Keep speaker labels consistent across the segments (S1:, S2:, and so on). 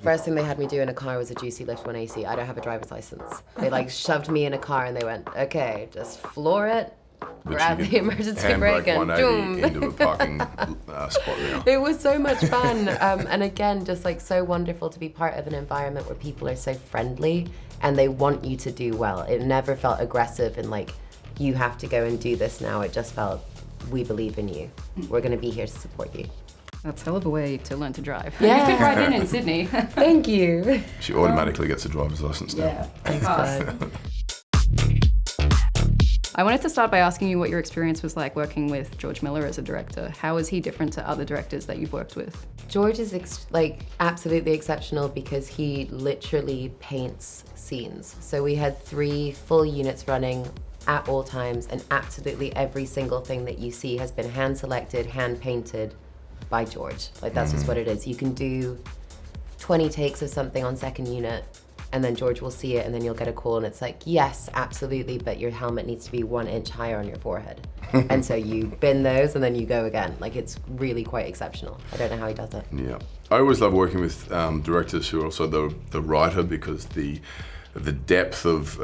S1: First thing they had me do in a car was a juicy lift 180. I don't have a driver's license. They like shoved me in a car and they went, okay, just floor it, grab the emergency brake and
S2: 180 into a parking spot now.
S1: It was so much fun. And again, just like so wonderful to be part of an environment where people are so friendly and they want you to do well. It never felt aggressive and like, you have to go and do this now. It just felt, we believe in you. We're gonna be here to support you.
S3: That's a hell of a way to learn to drive.
S1: Yeah.
S3: You fit right in Sydney.
S1: Thank you.
S2: She automatically gets a driver's license now.
S3: Yeah,
S1: Thanks, bud.
S3: I wanted to start by asking you what your experience was like working with George Miller as a director. How is he different to other directors that you've worked with?
S1: George is absolutely exceptional because he literally paints scenes. So we had 3 full units running at all times, and absolutely every single thing that you see has been hand selected, hand painted by George. Like that's just what it is. You can do 20 takes of something on second unit and then George will see it and then you'll get a call and it's like, yes, absolutely, but your helmet needs to be 1 inch higher on your forehead. And so you bin those and then you go again. Like it's really quite exceptional. I don't know how he does it.
S2: Yeah. I always love working with directors who are also the writer, because the depth of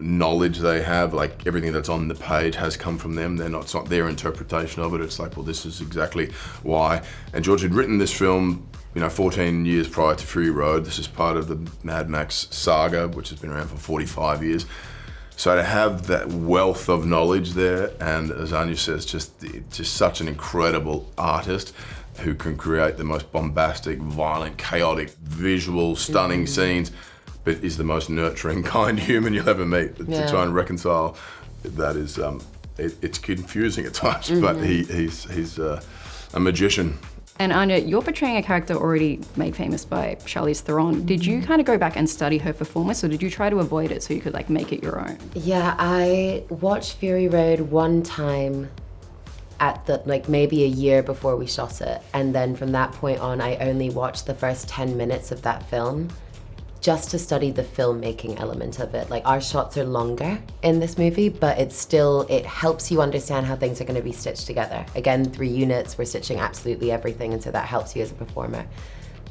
S2: knowledge they have, like everything that's on the page has come from them. It's not their interpretation of it. It's like, well, this is exactly why. And George had written this film, 14 years prior to Fury Road. This is part of the Mad Max saga, which has been around for 45 years. So to have that wealth of knowledge there, and as Anya says, just such an incredible artist who can create the most bombastic, violent, chaotic, visual, stunning scenes, but is the most nurturing, kind human you'll ever meet. To try and reconcile that is, it's confusing at times, but he's a magician.
S3: And Anya, you're portraying a character already made famous by Charlize Theron. Did you kind of go back and study her performance, or did you try to avoid it so you could like make it your own?
S1: Yeah, I watched Fury Road one time at maybe a year before we shot it. And then from that point on, I only watched the first 10 minutes of that film just to study the filmmaking element of it. Like our shots are longer in this movie, but it helps you understand how things are gonna be stitched together. Again, 3 units, we're stitching absolutely everything, and so that helps you as a performer.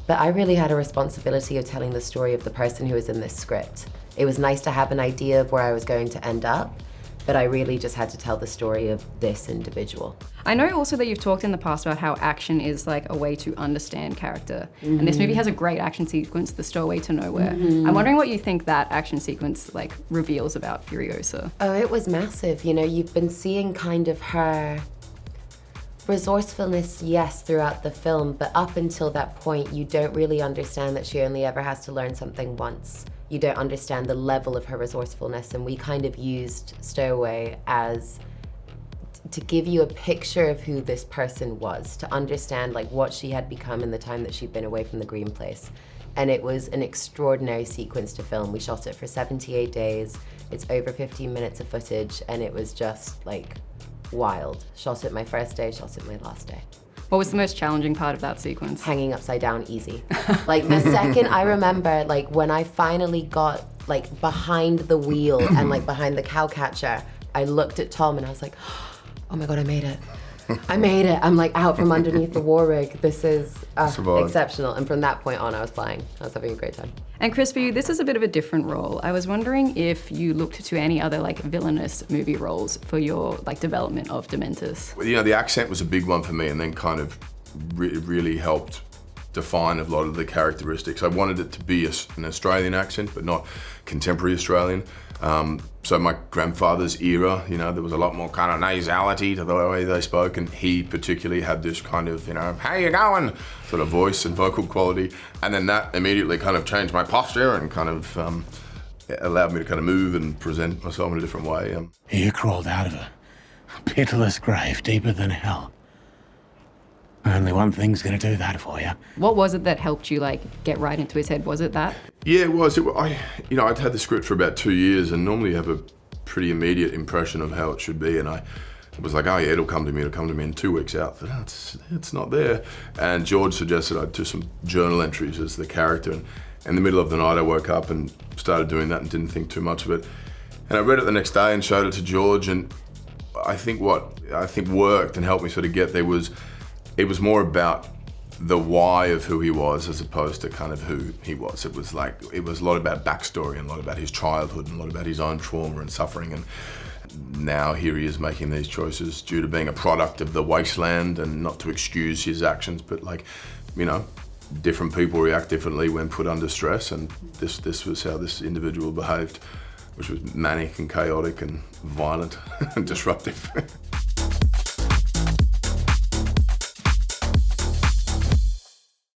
S1: But I really had a responsibility of telling the story of the person who was in this script. It was nice to have an idea of where I was going to end up, but I really just had to tell the story of this individual.
S3: I know also that you've talked in the past about how action is like a way to understand character. And this movie has a great action sequence, the Stowaway to Nowhere. I'm wondering what you think that action sequence like reveals about Furiosa.
S1: Oh, it was massive. You've been seeing kind of her resourcefulness, yes, throughout the film, but up until that point, you don't really understand that she only ever has to learn something once. You don't understand the level of her resourcefulness, and we kind of used Stowaway as to give you a picture of who this person was, to understand like what she had become in the time that she'd been away from the Green Place. And it was an extraordinary sequence to film. We shot it for 78 days. It's over 15 minutes of footage, and it was just like wild. Shot it my first day, shot it my last day.
S3: What was the most challenging part of that sequence?
S1: Hanging upside down, easy. Like the second I remember, like when I finally got like behind the wheel and like behind the cowcatcher, I looked at Tom and I was like, oh my God, I made it. I made it. I'm like out from underneath the war rig. This is exceptional. And from that point on, I was flying. I was having a great time.
S3: And Chris, for you, this is a bit of a different role. I was wondering if you looked to any other like villainous movie roles for your like development of Dementus.
S2: Well, the accent was a big one for me, and then kind of really helped define a lot of the characteristics. I wanted it to be an Australian accent, but not contemporary Australian. So my grandfather's era, there was a lot more kind of nasality to the way they spoke, and he particularly had this kind of, how you going, sort of voice and vocal quality. And then that immediately kind of changed my posture and kind of allowed me to kind of move and present myself in a different way.
S4: You crawled out of a pitiless grave deeper than hell. Only one thing's gonna do that for you.
S3: What was it that helped you like get right into his head? Was it that?
S2: Yeah, it was. I'd had the script for about 2 years, and normally you have a pretty immediate impression of how it should be, and I was like, oh yeah, it'll come to me, and 2 weeks out, it's not there. And George suggested I do some journal entries as the character, and in the middle of the night I woke up and started doing that and didn't think too much of it. And I read it the next day and showed it to George, and I think what worked and helped me sort of get there was, it was more about the why of who he was as opposed to kind of who he was. It was a lot about backstory and a lot about his childhood and a lot about his own trauma and suffering. And now here he is making these choices due to being a product of the wasteland, and not to excuse his actions, but different people react differently when put under stress, and this was how this individual behaved, which was manic and chaotic and violent and disruptive.